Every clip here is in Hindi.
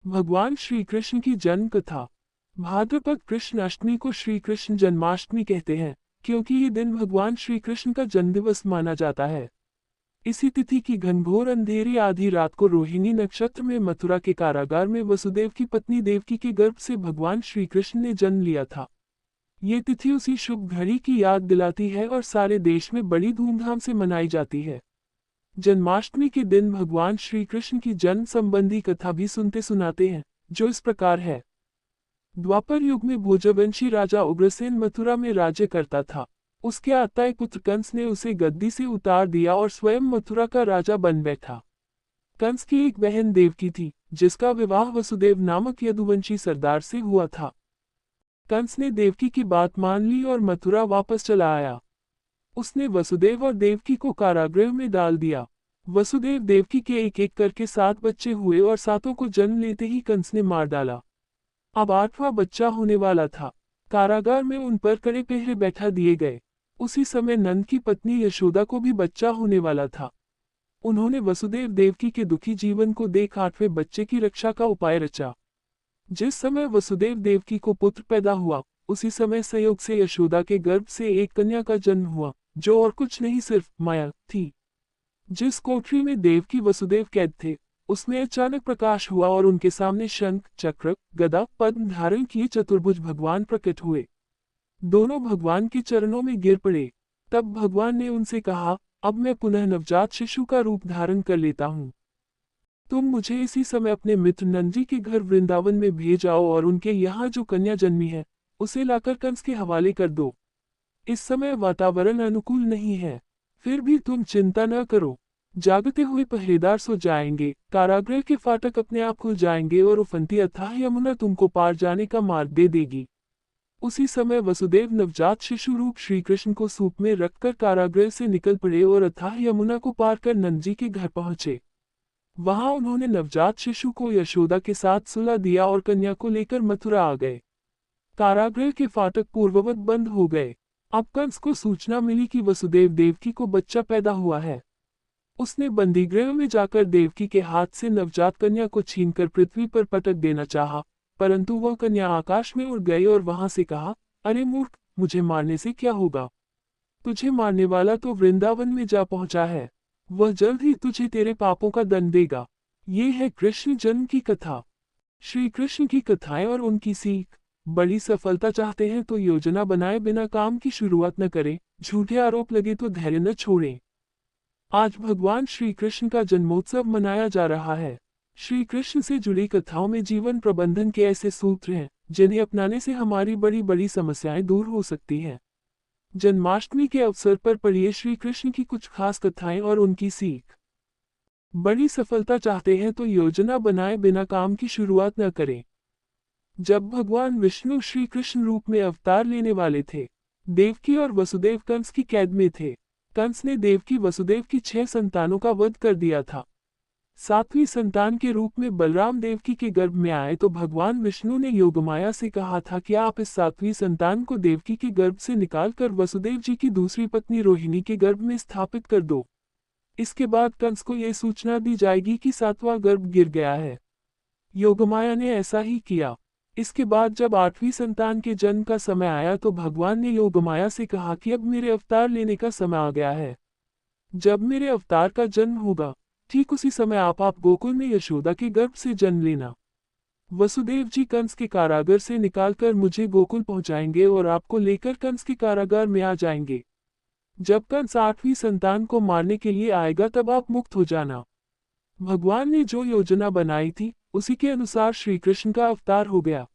भगवान श्री कृष्ण की जन्म कथा। भाद्रपद कृष्ण अष्टमी को श्री कृष्ण जन्माष्टमी कहते हैं, क्योंकि ये दिन भगवान श्री कृष्ण का जन्मदिवस माना जाता है। इसी तिथि की घनघोर अंधेरी आधी रात को रोहिणी नक्षत्र में मथुरा के कारागार में वसुदेव की पत्नी देवकी के गर्भ से भगवान श्री कृष्ण ने जन्म लिया था। ये तिथि उसी शुभ घड़ी की याद दिलाती है और सारे देश में बड़ी धूमधाम से मनाई जाती है। जन्माष्टमी के दिन भगवान श्री कृष्ण की जन्म संबंधी कथा भी सुनते सुनाते हैं, जो इस प्रकार है। द्वापर युग में भोजवंशी राजा उग्रसेन मथुरा में राज्य करता था। उसके आत्ताई पुत्र कंस ने उसे गद्दी से उतार दिया और स्वयं मथुरा का राजा बन बैठा। कंस की एक बहन देवकी थी, जिसका विवाह वसुदेव नामक यदुवंशी सरदार से हुआ था। कंस ने देवकी की बात मान ली और मथुरा वापस चला आया। उसने वसुदेव और देवकी को कारागृह में डाल दिया। वसुदेव देवकी के एक एक करके 7 बच्चे हुए और सातों को जन्म लेते ही कंस ने मार डाला। अब 8वां बच्चा होने वाला था। कारागार में उन पर कड़े पहरे बैठा दिए गए। उसी समय नंद की पत्नी यशोदा को भी बच्चा होने वाला था। उन्होंने वसुदेव देवकी के दुखी जीवन को देख 8वें बच्चे की रक्षा का उपाय रचा। जिस समय वसुदेव देवकी को पुत्र पैदा हुआ, उसी समय संयोग से यशोदा के गर्भ से एक कन्या का जन्म हुआ, जो और कुछ नहीं सिर्फ माया थी। जिस कोठरी में देवकी वसुदेव कैद थे, उसमें अचानक प्रकाश हुआ और उनके सामने शंख, चक्र, गदा, पद्म धारण किए चतुर्भुज भगवान प्रकट हुए। दोनों भगवान के चरणों में गिर पड़े। तब भगवान ने उनसे कहा, अब मैं पुनः नवजात शिशु का रूप धारण कर लेता हूँ। तुम मुझे इसी समय अपने मित्र नंदी के घर वृंदावन में भेज आओ और उनके यहाँ जो कन्या जन्मी है, उसे लाकर कंस के हवाले कर दो। इस समय वातावरण अनुकूल नहीं है, फिर भी तुम चिंता न करो। जागते हुए पहरेदार सो जाएंगे, कारागृह के फाटक अपने आप खुल जाएंगे और उफनती अथाह यमुना तुमको पार जाने का मार्ग दे देगी। उसी समय वसुदेव नवजात शिशु रूप श्री कृष्ण को सूप में रखकर कारागृह से निकल पड़े और अथाह यमुना को पार कर नंदजी के घर पहुंचे। वहां उन्होंने नवजात शिशु को यशोदा के साथ सुला दिया और कन्या को लेकर मथुरा आ गए। कारागृह के फाटक पूर्ववत बंद हो गए। अब कंस को सूचना मिली कि वसुदेव देवकी को बच्चा पैदा हुआ है। उसने बंदीगृह में जाकर देवकी के हाथ से नवजात कन्या को छीनकर पृथ्वी पर पटक देना चाहा, परंतु वह कन्या आकाश में उड़ गई और वहां से कहा, अरे मूर्ख, मुझे मारने से क्या होगा? तुझे मारने वाला तो वृंदावन में जा पहुंचा है। वह जल्द ही तुझे तेरे पापों का दंड देगा। ये है कृष्ण जन्म की कथा। श्री कृष्ण की कथाएं और उनकी सीख। बड़ी सफलता चाहते हैं तो योजना बनाए बिना काम की शुरुआत न करें। झूठे आरोप लगे तो धैर्य न छोड़ें। आज भगवान श्री कृष्ण का जन्मोत्सव मनाया जा रहा है। श्री कृष्ण से जुड़ी कथाओं में जीवन प्रबंधन के ऐसे सूत्र हैं, जिन्हें अपनाने से हमारी बड़ी बड़ी समस्याएं दूर हो सकती हैं। जन्माष्टमी के अवसर पर पढ़िए श्री कृष्ण की कुछ खास कथाएं और उनकी सीख। बड़ी सफलता चाहते हैं तो योजना बनाए बिना काम की शुरुआत न करें। जब भगवान विष्णु श्री कृष्ण रूप में अवतार लेने वाले थे, देवकी और वसुदेव कंस की कैद में थे। कंस ने देवकी वसुदेव की 6 संतानों का वध कर दिया था। 7वीं संतान के रूप में बलराम देवकी के गर्भ में आए तो भगवान विष्णु ने योगमाया से कहा था कि आप इस 7वीं संतान को देवकी के गर्भ से निकालकर वसुदेव जी की दूसरी पत्नी रोहिणी के गर्भ में स्थापित कर दो। इसके बाद कंस को यह सूचना दी जाएगी कि 7वां गर्भ गिर गया है। योगमाया ने ऐसा ही किया। इसके बाद जब 8वीं संतान के जन्म का समय आया तो भगवान ने योगमाया से कहा कि अब मेरे अवतार लेने का समय आ गया है। जब मेरे अवतार का जन्म होगा, ठीक उसी समय आप गोकुल में यशोदा के गर्भ से जन्म लेना। वसुदेव जी कंस के कारागार से निकालकर मुझे गोकुल पहुंचाएंगे और आपको लेकर कंस के कारागार में आ जाएंगे। जब कंस 8वीं संतान को मारने के लिए आएगा तब आप मुक्त हो जाना। भगवान ने जो योजना बनाई थी, उसी के अनुसार श्री कृष्ण का अवतार हो गया।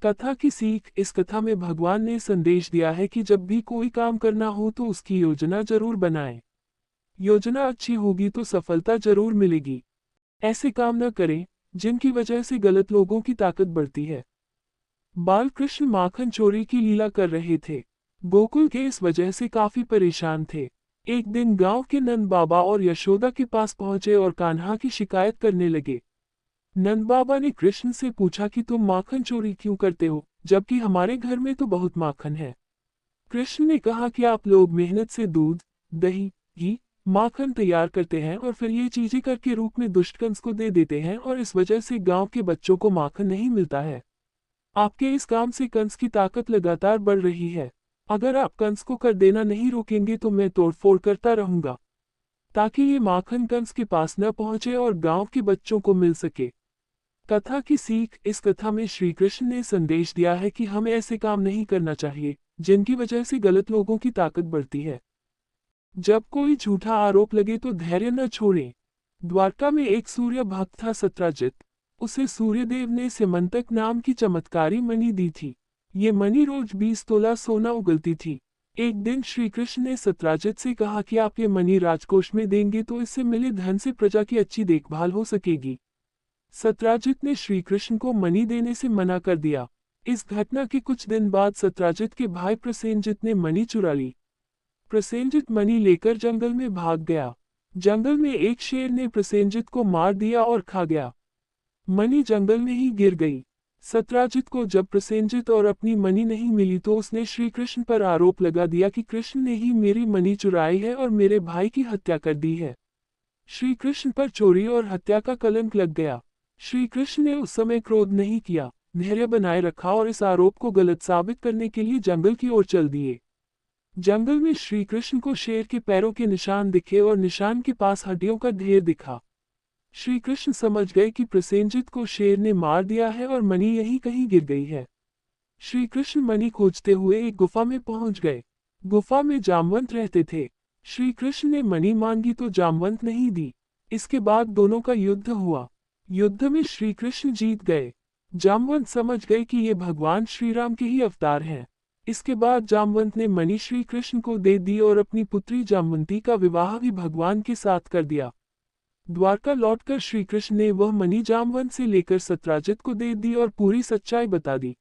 कथा की सीख। इस कथा में भगवान ने संदेश दिया है कि जब भी कोई काम करना हो तो उसकी योजना जरूर बनाएं। योजना अच्छी होगी तो सफलता जरूर मिलेगी। ऐसे काम न करें जिनकी वजह से गलत लोगों की ताकत बढ़ती है। बाल कृष्ण माखन चोरी की लीला कर रहे थे। गोकुल के इस वजह से काफी परेशान थे। एक दिन गांव के नंद बाबा और यशोदा के पास पहुंचे और कान्हा की शिकायत करने लगे। नंद बाबा ने कृष्ण से पूछा कि तुम माखन चोरी क्यों करते हो, जबकि हमारे घर में तो बहुत माखन है। कृष्ण ने कहा कि आप लोग मेहनत से दूध, दही, घी, माखन तैयार करते हैं और फिर ये चीजें कर के रूप में दुष्ट कंस को दे देते हैं और इस वजह से गांव के बच्चों को माखन नहीं मिलता है। आपके इस काम से कंस की ताकत लगातार बढ़ रही है। अगर आप कंस को कर देना नहीं रोकेंगे तो मैं तोड़फोड़ करता रहूंगा ताकि ये माखन कंस के पास न पहुंचे और गांव के बच्चों को मिल सके। कथा की सीख। इस कथा में श्री कृष्ण ने संदेश दिया है कि हमें ऐसे काम नहीं करना चाहिए जिनकी वजह से गलत लोगों की ताकत बढ़ती है। जब कोई झूठा आरोप लगे तो धैर्य न छोड़ें। द्वारका में एक सूर्य भक्त था सत्राजित। उसे सूर्यदेव ने सिमंतक नाम की चमत्कारी मणि दी थी। ये मणि रोज 20 तोला सोना उगलती थी। एक दिन श्री कृष्ण ने सत्राजित से कहा कि आप ये मणि राजकोष में देंगे तो इससे मिले धन से प्रजा की अच्छी देखभाल हो सकेगी। सत्राजित ने श्री कृष्ण को मणि देने से मना कर दिया। इस घटना के कुछ दिन बाद सत्राजित के भाई प्रसेनजित ने मणि चुरा ली। प्रसेनजित मणि लेकर जंगल में भाग गया। जंगल में एक शेर ने प्रसेनजित को मार दिया और खा गया। मणि जंगल में ही गिर गई। सत्राजित को जब प्रसेनजित और अपनी मणि नहीं मिली तो उसने श्री कृष्ण पर आरोप लगा दिया कि कृष्ण ने ही मेरी मणि चुराई है और मेरे भाई की हत्या कर दी है। श्री कृष्ण पर चोरी और हत्या का कलंक लग गया। श्री कृष्ण ने उस समय क्रोध नहीं किया, धैर्य बनाए रखा और इस आरोप को गलत साबित करने के लिए जंगल की ओर चल दिए। जंगल में श्री कृष्ण को शेर के पैरों के निशान दिखे और निशान के पास हड्डियों का ढेर दिखा। श्री कृष्ण समझ गए कि प्रसेनजित को शेर ने मार दिया है और मणि यहीं कहीं गिर गई है। श्री कृष्ण मणि खोजते हुए एक गुफा में पहुंच गए। गुफा में जामवंत रहते थे। श्री कृष्ण ने मणि मांगी तो जामवंत नहीं दी। इसके बाद दोनों का युद्ध हुआ। युद्ध में श्री कृष्ण जीत गए। जामवंत समझ गए कि ये भगवान श्री राम के ही अवतार हैं। इसके बाद जामवंत ने मणि श्री कृष्ण को दे दी और अपनी पुत्री जामवंती का विवाह भी भगवान के साथ कर दिया। द्वारका लौटकर श्री कृष्ण ने वह मणि जामवंत से लेकर सत्राजित को दे दी और पूरी सच्चाई बता दी।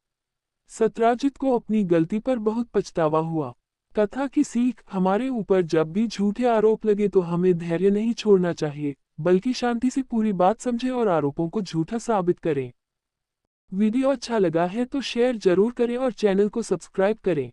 सत्राजित को अपनी गलती पर बहुत पछतावा हुआ। कथा की सीख। हमारे ऊपर जब भी झूठे आरोप लगे तो हमें धैर्य नहीं छोड़ना चाहिए, बल्कि शांति से पूरी बात समझें और आरोपों को झूठा साबित करें। वीडियो अच्छा लगा है तो शेयर जरूर करें और चैनल को सब्सक्राइब करें।